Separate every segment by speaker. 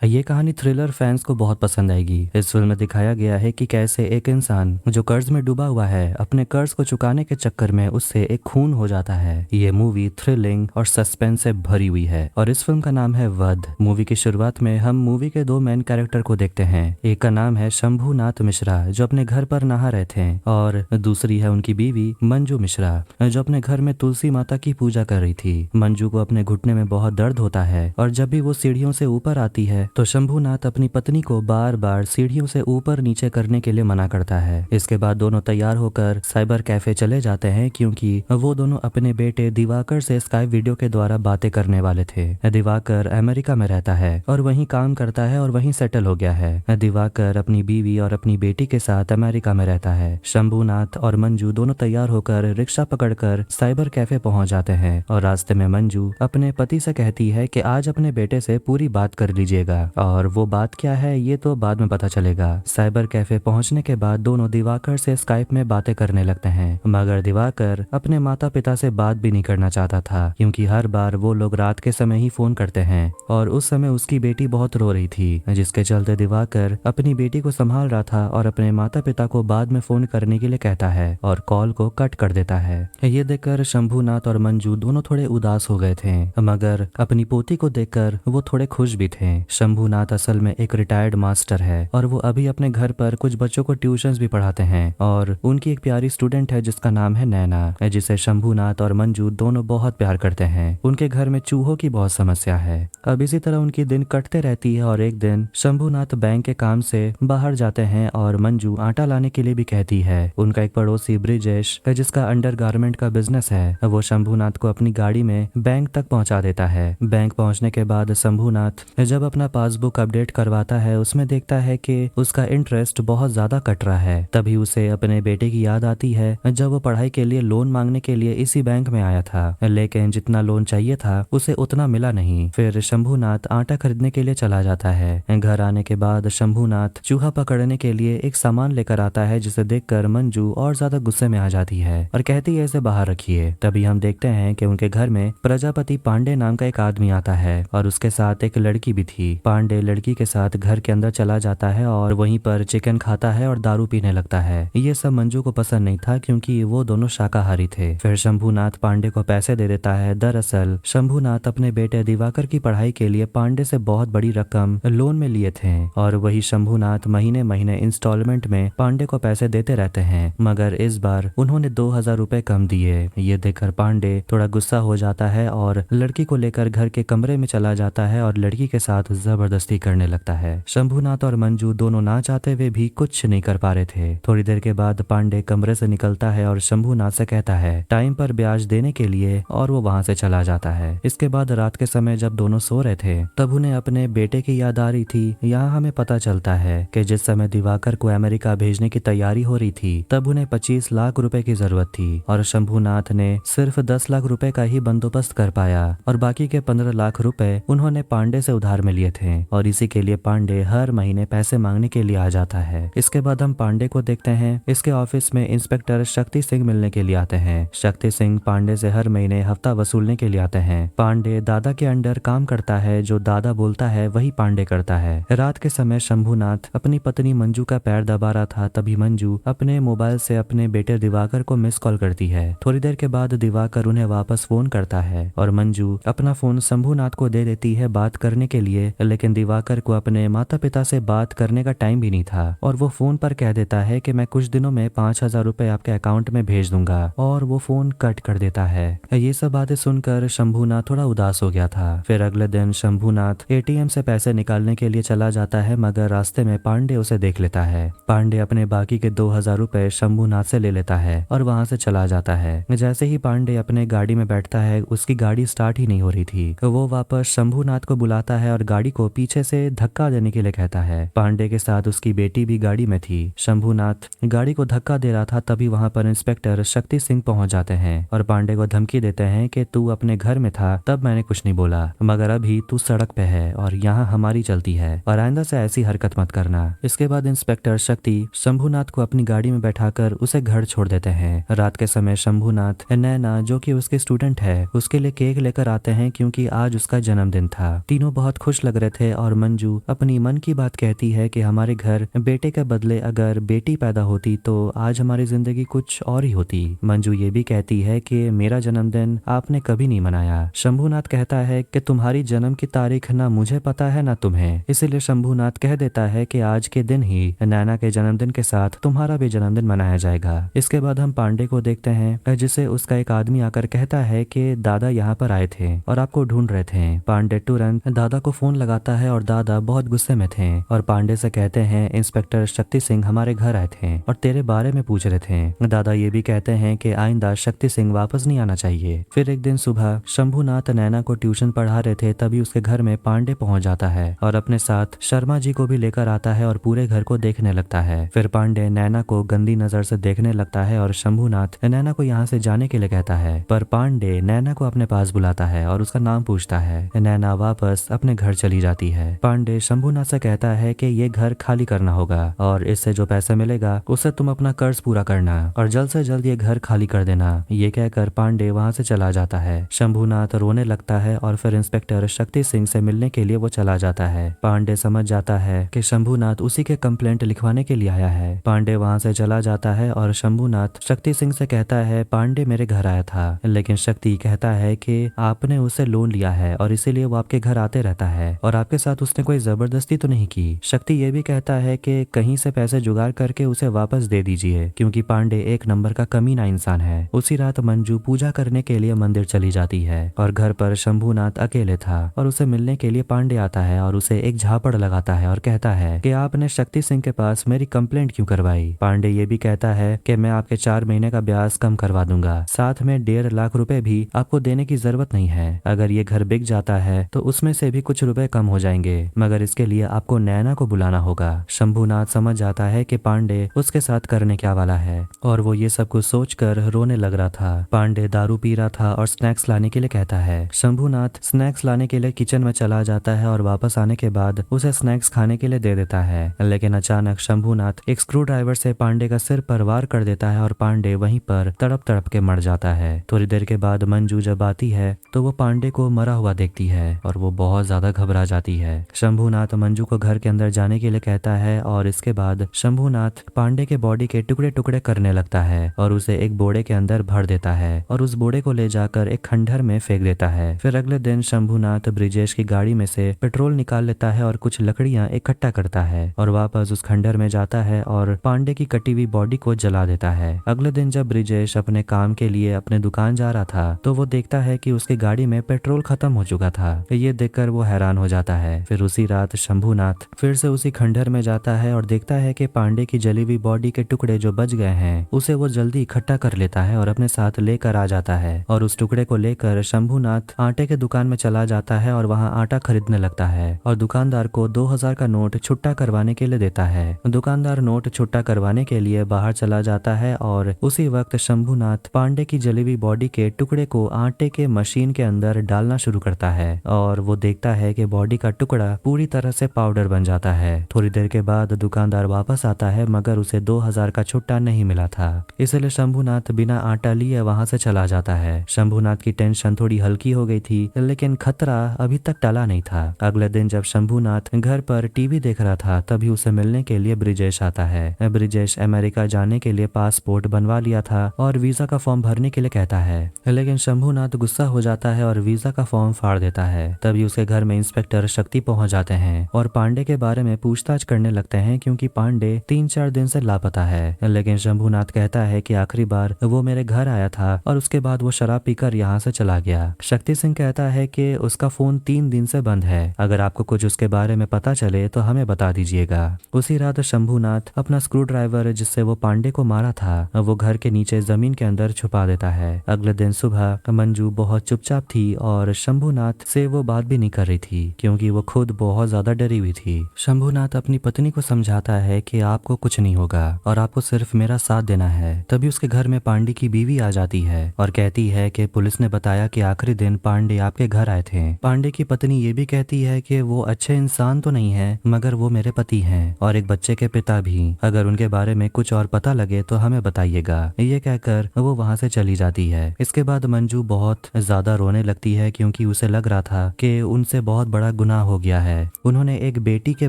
Speaker 1: ये कहानी thriller fans को बहुत पसंद आएगी। इस फिल्म में दिखाया गया है कि कैसे एक इंसान जो कर्ज में डूबा हुआ है अपने कर्ज को चुकाने के चक्कर में उससे एक खून हो जाता है। ये मूवी थ्रिलिंग और सस्पेंस से भरी हुई है और इस फिल्म का नाम है वध। मूवी की शुरुआत में हम मूवी के दो मेन कैरेक्टर को देखते हैं। एक का नाम है शंभूनाथ मिश्रा जो अपने घर पर नहा रहे थे और दूसरी है उनकी बीवी मंजू मिश्रा जो अपने घर में तुलसी माता की पूजा कर रही थी। मंजू को अपने घुटने में बहुत दर्द होता है और जब भी वो सीढ़ियों से ऊपर आती है तो शंभूनाथ अपनी पत्नी को बार बार सीढ़ियों से ऊपर नीचे करने के लिए मना करता है। इसके बाद दोनों तैयार होकर साइबर कैफे चले जाते हैं क्योंकि वो दोनों अपने बेटे दिवाकर से स्काइप वीडियो के द्वारा बातें करने वाले थे। दिवाकर अमेरिका में रहता है और वहीं काम करता है और वहीं सेटल हो गया है। दिवाकर अपनी बीवी और अपनी बेटी के साथ अमेरिका में रहता है। शंभूनाथ और मंजू दोनों तैयार होकर रिक्शा पकड़कर साइबर कैफे पहुंच जाते हैं और रास्ते में मंजू अपने पति से कहती है कि आज अपने बेटे से पूरी बात कर लीजिएगा और वो बात क्या है ये तो बाद में पता चलेगा। साइबर कैफे पहुंचने के बाद दोनों दिवाकर से स्काइप में बातें करने लगते हैं मगर दिवाकर अपने माता पिता से बात भी नहीं करना चाहता था क्योंकि हर बार वो लोग रात के समय ही फोन करते हैं और उस समय उसकी बेटी बहुत रो रही थी जिसके चलते दिवाकर अपनी बेटी को संभाल रहा था और अपने माता पिता को बाद में फोन करने के लिए कहता है और कॉल को कट कर देता है। ये देखकर शंभूनाथ और मंजू दोनों थोड़े उदास हो गए थे मगर अपनी पोती को देखकर वो थोड़े खुश भी थे। शंभूनाथ असल में एक रिटायर्ड मास्टर है और वो अभी अपने घर पर कुछ बच्चों को ट्यूशंस भी पढ़ाते हैं और उनकी एक प्यारी स्टूडेंट है जिसका नाम है नैना जिसे शंभूनाथ और मंजू दोनों बहुत प्यार करते हैं। उनके घर में चूहों की बहुत समस्या है। अब इसी तरह उनकी दिन कटते रहती है और एक दिन शंभूनाथ बैंक के काम से बाहर जाते हैं और मंजू आटा लाने के लिए भी कहती है। उनका एक पड़ोसी ब्रिजेश जिसका अंडरगारमेंट का बिजनेस है वो शंभूनाथ को अपनी गाड़ी में बैंक तक पहुंचा देता है। बैंक पहुंचने के बाद शंभूनाथ जब अपना पासबुक अपडेट करवाता है उसमें देखता है कि उसका इंटरेस्ट बहुत ज्यादा कट रहा है। तभी उसे अपने बेटे की याद आती है जब वो पढ़ाई के लिए लोन मांगने के लिए इसी बैंक में आया था लेकिन जितना लोन चाहिए था उसे उतना मिला नहीं। फिर शंभूनाथ आटा खरीदने के लिए चला जाता है। घर आने के बाद शंभूनाथ चूहा पकड़ने के लिए एक सामान लेकर आता है जिसे देखकर मंजू और ज्यादा गुस्से में आ जाती है और कहती है इसे बाहर रखिए। तभी हम देखते हैं कि उनके घर में प्रजापति पांडे नाम का एक आदमी आता है और उसके साथ एक लड़की भी थी। पांडे लड़की के साथ घर के अंदर चला जाता है और वहीं पर चिकन खाता है और दारू पीने लगता है। ये सब मंजू को पसंद नहीं था क्योंकि वो दोनों शाकाहारी थे। फिर शंभूनाथ पांडे को पैसे दे देता है। दरअसल शंभूनाथ अपने बेटे दिवाकर की पढ़ाई के लिए पांडे से बहुत बड़ी रकम लोन में लिए थे और वही शंभूनाथ महीने महीने इंस्टॉलमेंट में पांडे को पैसे देते रहते हैं मगर इस बार उन्होंने 2000 रुपए कम दिए। ये देखकर पांडे थोड़ा गुस्सा हो जाता है और लड़की को लेकर घर के कमरे में चला जाता है और लड़की के साथ जबरदस्ती करने लगता है। शंभूनाथ और मंजू दोनों ना चाहते हुए भी कुछ नहीं कर पा रहे थे। थोड़ी देर के बाद पांडे कमरे से निकलता है और शंभूनाथ से कहता है टाइम पर ब्याज देने के लिए और वो वहां से चला जाता है। इसके बाद रात के समय जब दोनों सो रहे थे तब उन्हें अपने बेटे की याद आ रही थी। यहाँ हमें पता चलता है कि जिस समय दिवाकर को अमेरिका भेजने की तैयारी हो रही थी तब उन्हें 25 लाख रुपए की जरूरत थी और शंभूनाथ ने सिर्फ 10 लाख रुपए का ही बंदोबस्त कर पाया और बाकी के 15 लाख रुपए उन्होंने पांडे से उधार में लिए थे और इसी के लिए पांडे हर महीने पैसे मांगने के लिए आ जाता है। इसके बाद हम पांडे को देखते हैं। इसके ऑफिस में इंस्पेक्टर शक्ति सिंह मिलने के लिए आते हैं। शक्ति सिंह पांडे से हर महीने हफ्ता वसूलने के लिए आते हैं। पांडे दादा के अंडर काम करता है, जो दादा बोलता है वही पांडे करता है। रात के समय शंभूनाथ अपनी पत्नी मंजू का पैर दबा रहा था तभी मंजू अपने मोबाइल से अपने बेटे दिवाकर को मिस कॉल करती है। थोड़ी देर के बाद दिवाकर उन्हें वापस फोन करता है और मंजू अपना फोन शंभूनाथ को दे देती है बात करने के लिए, लेकिन दिवाकर को अपने माता पिता से बात करने का टाइम भी नहीं था और वो फोन पर कह देता है कि मैं कुछ दिनों में 5000 रुपए आपके अकाउंट में भेज दूंगा और वो फोन कट कर देता है। ये सब बातें सुनकर शंभूनाथ थोड़ा उदास हो गया था। फिर अगले दिन शंभूनाथ एटीएम से पैसे निकालने के लिए चला जाता है मगर रास्ते में पांडे उसे देख लेता है। पांडे अपने बाकी के 2000 रुपए शंभूनाथ से ले लेता है और वहां से चला जाता है। जैसे ही पांडे अपने गाड़ी में बैठता है उसकी गाड़ी स्टार्ट ही नहीं हो रही थी। वो वापस शंभूनाथ को बुलाता है और गाड़ी को पीछे से धक्का देने के लिए कहता है। पांडे के साथ उसकी बेटी भी गाड़ी में थी। शंभूनाथ गाड़ी को धक्का दे रहा था तभी वहां पर इंस्पेक्टर शक्ति सिंह पहुंच जाते हैं और पांडे को धमकी देते हैं कि तू अपने घर में था तब मैंने कुछ नहीं बोला मगर अभी तू सड़क पे है और यहाँ हमारी चलती है और आइंदा से ऐसी हरकत मत करना। इसके बाद इंस्पेक्टर शक्ति शंभूनाथ को अपनी गाड़ी में बैठाकर उसे घर छोड़ देते हैं। रात के समय शंभूनाथ नैना जो कि उसके स्टूडेंट है उसके लिए केक लेकर आते हैं क्योंकि आज उसका जन्मदिन था। तीनों बहुत खुश लग रहे थे और मंजू अपनी मन की बात कहती है कि हमारे घर बेटे के बदले अगर बेटी पैदा होती तो आज हमारी जिंदगी कुछ और ही होती। मंजू ये भी कहती है कि मेरा जन्मदिन आपने कभी नहीं मनाया। शंभूनाथ कहता है कि तुम्हारी जन्म की तारीख ना मुझे पता है ना तुम्हें, इसीलिए शंभूनाथ कह देता है कि आज के दिन ही नैना के जन्मदिन के साथ तुम्हारा भी जन्मदिन मनाया जाएगा। इसके बाद हम पांडे को देखते हैं जिसे उसका एक आदमी आकर कहता है कि दादा यहाँ पर आए थे और आपको ढूंढ रहे थे। पांडे तुरंत दादा को फोन लगाता है और दादा बहुत गुस्से में थे और पांडे से कहते हैं इंस्पेक्टर शक्ति सिंह हमारे घर आए थे और तेरे बारे में पूछ रहे थे। दादा ये भी कहते हैं कि आइंदा शक्ति सिंह वापस नहीं आना चाहिए। फिर एक दिन सुबह शंभूनाथ नैना को ट्यूशन पढ़ा रहे थे, तभी उसके घर में पांडे पहुंच जाता है और अपने साथ शर्मा जी को भी लेकर आता है और पूरे घर को देखने लगता है। फिर पांडे नैना को गंदी नजर से देखने लगता है और शंभूनाथ नैना को यहाँ से जाने के लिए कहता है, पर पांडे नैना को अपने पास बुलाता है और उसका नाम पूछता है। नैना वापस अपने घर चली जाती है। पांडे शंभूनाथ से कहता है कि ये घर खाली करना होगा और इससे जो पैसा मिलेगा उससे तुम अपना कर्ज पूरा करना और जल्द से जल्द ये घर खाली कर देना। ये कहकर पांडे वहाँ से चला जाता है। शंभूनाथ रोने लगता है और फिर इंस्पेक्टर शक्ति सिंह से मिलने के लिए वो चला जाता है। पांडे समझ जाता है कि शंभूनाथ उसी के कंप्लेंट लिखवाने के लिए आया है। पांडे वहाँ से चला जाता है और शंभूनाथ शक्ति सिंह से कहता है पांडे मेरे घर आया था, लेकिन शक्ति कहता है कि आपने उससे लोन लिया है और इसीलिए वो आपके घर आते रहता है और आपके साथ उसने कोई जबरदस्ती तो नहीं की। शक्ति ये भी कहता है कि कहीं से पैसे जुगाड़ करके उसे वापस दे दीजिए क्योंकि पांडे एक नंबर का कमीना इंसान है। उसी रात मंजू पूजा करने के लिए मंदिर चली जाती है और घर पर शंभूनाथ अकेले था और उसे मिलने के लिए पांडे आता है और उसे एक झापड़ लगाता है और कहता है कि आपने शक्ति सिंह के पास मेरी कंप्लेंट क्यों करवाई। पांडे ये भी कहता है कि मैं आपके 4 महीने का ब्याज कम करवा दूंगा, साथ में 1.5 लाख रुपए भी आपको देने की जरूरत नहीं है। अगर ये घर बिक जाता है तो उसमें से भी कुछ रुपए कम हो जाएंगे, मगर इसके लिए आपको नैना को बुलाना होगा। शंभूनाथ समझ जाता है कि पांडे उसके साथ करने क्या वाला है और वो ये सब कुछ सोचकर रोने लग रहा था। पांडे दारू पी रहा था और स्नैक्स लाने के लिए कहता है। शंभूनाथ स्नैक्स लाने के लिए किचन में चला जाता है और वापस आने के बाद उसे स्नैक्स खाने के लिए दे देता है, लेकिन अचानक शंभूनाथ एक स्क्रू ड्राइवर से पांडे का सिर पर वार कर देता है और पांडे वहीं पर तड़प तड़प के मर जाता है। थोड़ी देर के बाद मंजू जब आती है तो वो पांडे को मरा हुआ देखती है और वो बहुत ज्यादा घबरा जाती है। शंभूनाथ मंजू को घर के अंदर जाने के लिए कहता है और इसके बाद शंभूनाथ पांडे के बॉडी के टुकड़े टुकड़े करने लगता है और उसे एक बोड़े के अंदर भर देता है और उस बोड़े को ले जाकर एक खंडहर में फेंक देता है। फिर अगले दिन शंभूनाथ ब्रिजेश की गाड़ी में से पेट्रोल निकाल लेता है और कुछ लकड़ियां इकट्ठा करता है और वापस उस खंडहर में जाता है और पांडे की कटी हुई बॉडी को जला देता है। अगले दिन जब ब्रिजेश अपने काम के लिए अपने दुकान जा रहा था तो वो देखता है कि उसकी गाड़ी में पेट्रोल खत्म हो चुका था। ये देखकर वो हैरान हो जाता है। फिर उसी रात शंभूनाथ फिर से उसी खंडहर में जाता है और देखता है कि पांडे की जली हुई बॉडी के टुकड़े जो बच गए हैं उसे वो जल्दी इकट्ठा कर लेता है और अपने साथ लेकर आ जाता है और उस टुकड़े को लेकर शंभूनाथ आटे के दुकान में चला जाता है और वहाँ आटा खरीदने लगता है और दुकानदार को 2000 का नोट छुट्टा करवाने के लिए देता है। दुकानदार नोट छुट्टा करवाने के लिए बाहर चला जाता है और उसी वक्त शंभूनाथ पांडे की जली हुई बॉडी के टुकड़े को आटे के मशीन के अंदर डालना शुरू करता है और वो देखता है कि बॉडी का टुकड़ा पूरी तरह से पाउडर बन जाता है। थोड़ी देर के बाद दुकानदार वापस आता है मगर उसे 2000 का छुट्टा नहीं मिला था, इसलिए शंभूनाथ बिना आटा लिए वहां से चला जाता है। शंभूनाथ की टेंशन थोड़ी हल्की हो गई थी लेकिन खतरा अभी तक टला नहीं था। अगले दिन जब शंभूनाथ घर पर टीवी देख रहा था तभी उसे मिलने के लिए ब्रिजेश आता है। ब्रिजेश अमेरिका जाने के लिए पासपोर्ट बनवा लिया था और वीजा का फॉर्म भरने के लिए कहता है, लेकिन शंभूनाथ गुस्सा हो जाता है और वीजा का फॉर्म फाड़ देता है। तभी उसके घर में इंस्पेक्टर शक्ति पहुंच जाते हैं और पांडे के बारे में पूछताछ करने लगते हैं क्योंकि पांडे 3-4 दिन से लापता है। लेकिन शंभूनाथ कहता है कि आखिरी बार वो मेरे घर आया था और उसके बाद वो शराब पीकर यहाँ से चला गया। शक्ति सिंह कहता है कि उसका फोन 3 दिन से बंद है, अगर आपको कुछ उसके बारे में पता चले तो हमें बता दीजिएगा। उसी रात शंभूनाथ अपना स्क्रू ड्राइवर जिससे वो पांडे को मारा था वो घर के नीचे जमीन के अंदर छुपा देता है। अगले दिन सुबह मंजू बहुत चुपचाप थी और शंभूनाथ से वो बात भी नहीं कर रही थी क्योंकि वो खुद बहुत ज्यादा डरी हुई थी। शंभूनाथ अपनी पत्नी को समझाता है कि आपको कुछ नहीं होगा और आपको सिर्फ मेरा साथ देना है। तभी उसके घर में पांडे की बीवी आ जाती है और कहती है कि पुलिस ने बताया कि आखिरी दिन पांडे आपके घर आए थे। पांडे की पत्नी ये भी कहती है कि वो अच्छे इंसान तो नहीं है मगर वो मेरे पति हैं और एक बच्चे के पिता भी, अगर उनके बारे में कुछ और पता लगे तो हमें बताइएगा। ये कहकर वो वहाँ से चली जाती है। इसके बाद मंजू बहुत ज्यादा रोने लगती है क्योंकि उसे लग रहा था कि उनसे बहुत बड़ा गुनाह हो गया है। उन्होंने एक बेटी के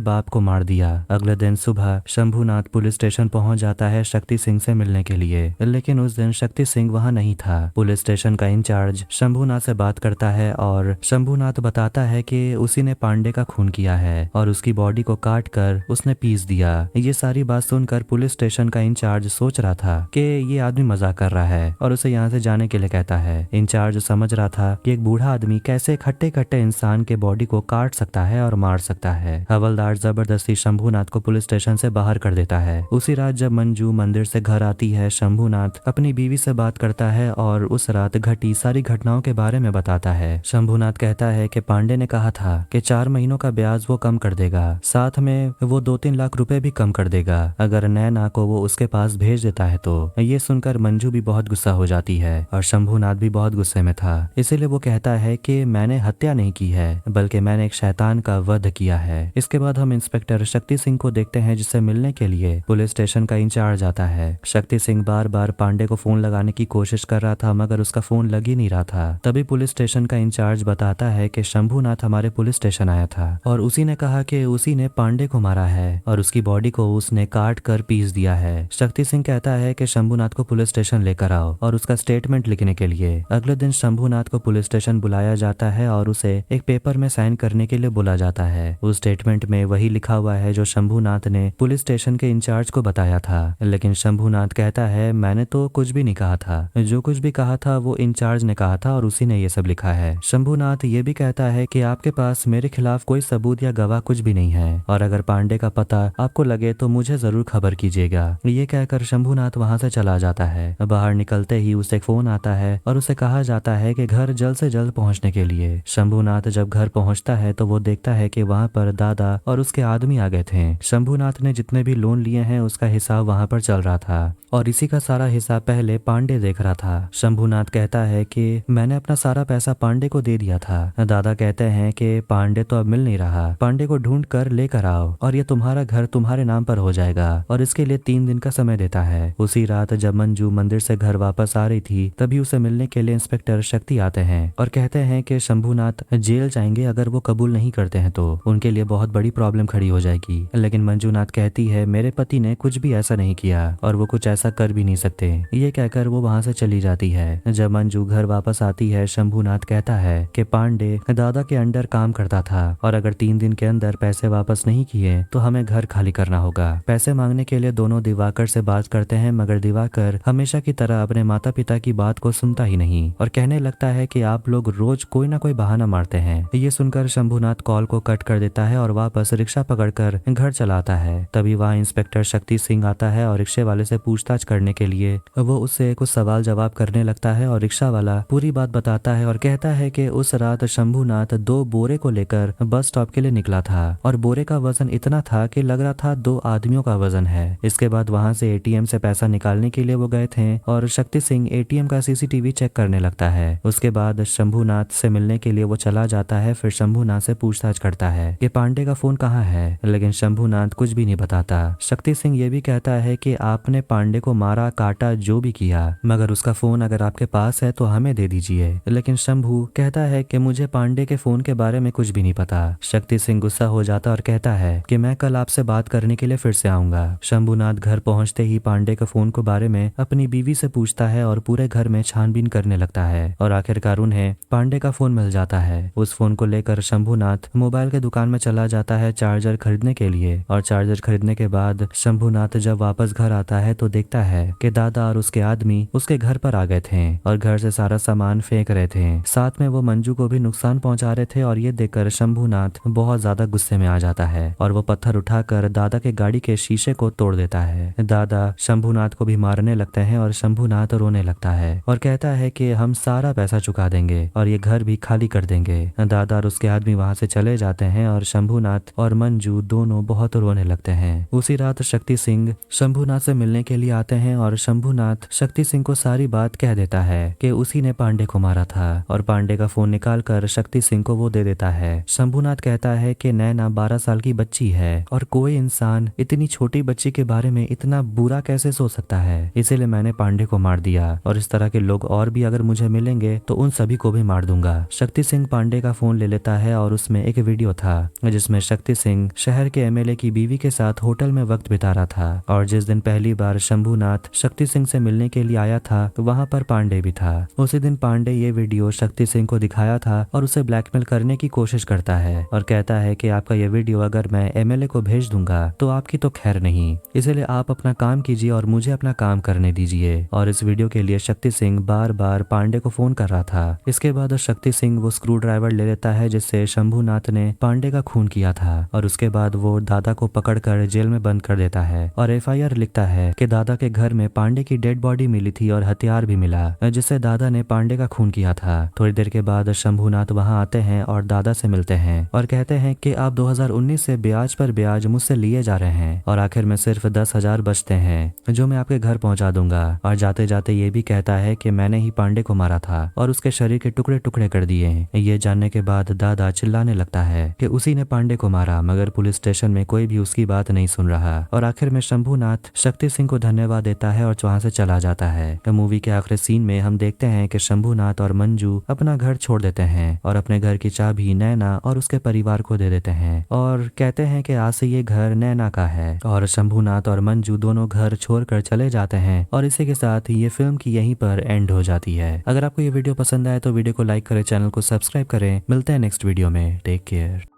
Speaker 1: बाप को मार दिया। अगले दिन सुबह शंभूनाथ पुलिस स्टेशन पहुंच जाता है शक्ति सिंह से मिलने के लिए, लेकिन उस दिन शक्ति सिंह वहां नहीं था। पुलिस स्टेशन का इंचार्ज शंभूनाथ से बात करता है और शंभूनाथ बताता है कि उसी ने पांडे का खून किया है और उसकी बॉडी को काट कर उसने पीस दिया। ये सारी बात सुनकर पुलिस स्टेशन का इंचार्ज सोच रहा था कि ये आदमी मजाक कर रहा है और उसे यहाँ से जाने के लिए कहता है। इंचार्ज समझ रहा था कि एक बूढ़ा आदमी कैसे खट्टे खट्टे इंसान के बॉडी को काट सकता है और मार सकता है। हवलदार जबरदस्ती शंभूनाथ को पुलिस स्टेशन से बाहर कर देता है। उसी रात जब मंजू मंदिर से घर आती है, शंभूनाथ अपनी बीवी से बात करता है और उस रात घटी सारी घटनाओं के बारे में बताता है। शंभूनाथ कहता है कि पांडे ने कहा था कि 4 महीनों का ब्याज वो कम कर देगा, साथ में वो 2-3 लाख रुपए भी कम कर देगा अगर नैना को वो उसके पास भेज देता है तो। ये सुनकर मंजू भी बहुत गुस्सा हो जाती है और शंभूनाथ भी बहुत गुस्से में था, इसीलिए वो कहता है कि मैंने हत्या नहीं की है बल्कि मैंने एक शैतान का वध किया है। इसके बाद हम इंस्पेक्टर शक्ति सिंह को देखते हैं जिससे मिलने के लिए पुलिस स्टेशन का इंचार्ज आता है। शक्ति सिंह बार बार पांडे को फोन लगाने की कोशिश कर रहा था मगर उसका फोन लग ही नहीं रहा था। तभी पुलिस स्टेशन का इंचार्ज बताता है कि शंभूनाथ हमारे पुलिस स्टेशन आया था और उसी ने कहा कि उसी ने पांडे को मारा है और उसकी बॉडी को उसने काट कर पीस दिया है। शक्ति सिंह कहता है कि शंभूनाथ को पुलिस स्टेशन लेकर आओ और उसका स्टेटमेंट लिखने के लिए। अगले दिन शंभूनाथ को पुलिस स्टेशन बुलाया जाता है और उसे एक पेपर में साइन करने के लिए बोला जाता है। उस स्टेटमेंट में वही लिखा हुआ है जो शंभूनाथ ने पुलिस स्टेशन के इंचार्ज को बताया था, लेकिन शंभूनाथ कहता है मैंने तो कुछ भी नहीं कहा था, जो कुछ भी कहा था वो इंचार्ज ने कहा था और उसी ने ये सब लिखा है। शंभूनाथ ये भी कहता है कि आपके पास मेरे खिलाफ कोई सबूत या गवाह कुछ भी नहीं है और अगर पांडे का पता आपको लगे तो मुझे जरूर खबर कीजिएगा। ये कहकर शंभूनाथ वहां से चला जाता है। बाहर निकलते ही उसे फोन आता है और उसे कहा जाता है कि घर जल्द से जल्द पहुंचने के लिए। शंभूनाथ जब घर पहुंचता है तो वो देखता है कि वहां पर दादा और उसके आदमी आ गए थे। शंभूनाथ ने जितने भी लोन लिए हैं उसका हिसाब वहां पर चल रहा था और इसी का सारा हिसाब पहले पांडे देख रहा था। शंभूनाथ कहता है कि मैंने अपना सारा पैसा पांडे को दे दिया था। दादा कहते हैं कि पांडे तो अब मिल नहीं रहा, पांडे को ढूंढ कर लेकर आओ और ये तुम्हारा घर तुम्हारे नाम पर हो जाएगा और इसके लिए 3 दिन का समय देता है। उसी रात जब मंजू मंदिर से घर वापस आ रही थी तभी उसे मिलने के लिए इंस्पेक्टर शक्ति आते हैं और कहते हैं कि शंभूनाथ जेल जाएंगे, अगर वो कबूल नहीं करते हैं तो उनके लिए बहुत बड़ी प्रॉब्लम खड़ी हो जाएगी। लेकिन मंजूनाथ कहती है मेरे पति ने कुछ भी ऐसा नहीं किया और वो कुछ ऐसा कर भी नहीं सकते। ये कहकर वो वहाँ से चली जाती है। जब मंजू घर वापस आती है शंभूनाथ कहता है कि पांडे दादा के अंडर काम करता था और अगर 3 दिन के अंदर पैसे वापस नहीं किए तो हमें घर खाली करना होगा। पैसे मांगने के लिए दोनों दिवाकर से बात करते हैं मगर दिवाकर हमेशा की तरह अपने माता पिता की बात को सुनता ही नहीं और कहने लगता है कि आप लोग रोज कोई ना कोई बहाना मारते हैं। ये सुनकर शंभूनाथ कॉल को कट कर देता है और वापस रिक्शा पकड़कर घर चलाता है। तभी वहाँ इंस्पेक्टर शक्ति सिंह आता है और रिक्शे वाले से पूछताछ करने के लिए वो उससे कुछ सवाल जवाब करने लगता है और रिक्शा वाला पूरी बात बताता है और कहता है कि उस रात शंभूनाथ 2 बोरे को लेकर बस स्टॉप के लिए निकला था और बोरे का वजन इतना था कि लग रहा था 2 आदमियों का वजन है। इसके बाद वहाँ से एटीएम से पैसा निकालने के लिए वो गए थे और शक्ति सिंह एटीएम का सीसीटीवी चेक करने लगता है। उसके बाद शंभूनाथ से मिलने के लिए वो चला जाता है। फिर शंभूनाथ से पूछताछ करता है कि पांडे का फोन कहाँ है, लेकिन शंभूनाथ कुछ भी नहीं बताता। शक्ति सिंह ये भी कहता है कि आपने पांडे को मारा काटा जो भी किया मगर उसका फोन अगर आपके पास है तो हमें दे दीजिए। लेकिन शंभू कहता है कि मुझे पांडे के फोन के बारे में कुछ भी नहीं पता। शक्ति सिंह गुस्सा हो जाता और कहता है कि मैं कल आपसे बात करने के लिए फिर से आऊंगा। शंभूनाथ घर पहुंचते ही पांडे के फोन के बारे में अपनी बीवी से पूछता है और पूरे घर में छानबीन करने लगता है और आखिरकार उन्हें पांडे का फोन मिल जाता है। उस फोन को लेकर शंभूनाथ मोबाइल के दुकान में चला जाता है चार्जर खरीदने के लिए और चार्जर खरीदने के बाद शंभूनाथ जब वापस घर आता है तो देखता है कि दादा और उसके आदमी उसके घर पर आ गए थे और घर से सारा सामान फेंक रहे थे। साथ में वो मंजू को भी नुकसान पहुंचा रहे थे और ये देखकर शंभूनाथ बहुत ज्यादा गुस्से में आ जाता है और वो पत्थर उठाकर दादा के गाड़ी के शीशे को तोड़ देता है। दादा शंभूनाथ को भी मारने लगते हैं और शंभूनाथ रोने लगता है और कहता है कि हम सारा पैसा चुका देंगे और ये घर भी खाली कर देंगे। दादा और उसके आदमी वहां से चले जाते हैं और शंभूनाथ और मंजू दोनों बहुत रोने लगते हैं। उसी रात शक्ति सिंह शंभूनाथ से मिलने के लिए आते हैं और शंभूनाथ शक्ति सिंह को सारी बात कह देता है कि उसी ने पांडे को मारा था और पांडे का फोन निकालकर शक्ति सिंह को वो दे देता है। शंभूनाथ कहता है कि नैना 12 साल की बच्ची है और कोई इंसान इतनी छोटी बच्ची के बारे में इतना बुरा कैसे सोच सकता है, इसीलिए मैंने पांडे को मार दिया और इस तरह के लोग और भी अगर मुझे मिलेंगे तो उन सभी को भी मार दूंगा। शक्ति सिंह पांडे का फोन ले लेता है है और उसमें एक वीडियो था जिसमें शक्ति सिंह शहर के एमएलए की बीवी के साथ होटल में वक्त बिता रहा था। और जिस दिन पहली बार शंभूनाथ शक्ति सिंह से मिलने के लिए आया था तो वहाँ पर पांडे भी था। उसी दिन पांडे ये वीडियो शक्ति सिंह को दिखाया था और उसे ब्लैकमेल करने की कोशिश करता है और कहता है कि आपका ये वीडियो अगर मैं एमएलए को भेज दूंगा तो आपकी तो खैर नहीं, इसलिए आप अपना काम कीजिए और मुझे अपना काम करने दीजिए। और इस वीडियो के लिए शक्ति सिंह बार बार पांडे को फोन कर रहा था। इसके बाद शक्ति सिंह वो स्क्रू ड्राइवर ले लेता है जिससे शंभूनाथ ने पांडे का खून किया था और उसके बाद वो दादा को पकड़कर जेल में बंद कर देता है और एफआईआर लिखता है कि दादा के घर में पांडे की डेड बॉडी मिली थी और हथियार भी मिला जिससे दादा ने पांडे का खून किया था। थोड़ी देर के बाद शंभूनाथ वहां आते हैं और दादा से मिलते हैं और कहते हैं कि आप 2019 से ब्याज पर ब्याज मुझसे लिए जा रहे हैं और आखिर में सिर्फ 10,000 बचते हैं जो मैं आपके घर पहुंचा दूंगा। और जाते जाते ये भी कहता है कि मैंने ही पांडे को मारा था और उसके शरीर के टुकड़े टुकड़े कर दिए। ये जानने के बाद दादा चिल्लाने लगता है कि उसी ने पांडे को मारा, मगर पुलिस स्टेशन में कोई भी उसकी बात नहीं सुन रहा। और आखिर में शंभूनाथ शक्ति सिंह को धन्यवाद देता है और वहां से चला जाता है। मूवी के आखिरी सीन में हम देखते हैं कि शंभूनाथ और मंजू अपना घर छोड़ देते हैं और अपने घर की चाबी नैना और उसके परिवार को दे देते हैं और कहते हैं कि आज से ये घर नैना का है। और शंभूनाथ और मंजू दोनों घर छोड़कर चले जाते हैं और इसी के साथ ये फिल्म की यहीं पर एंड हो जाती है। अगर आपको ये वीडियो पसंद आए तो वीडियो को लाइक करें, चैनल को सब्सक्राइब करें। मिलते हैं नेक्स्ट वीडियो में। Take care.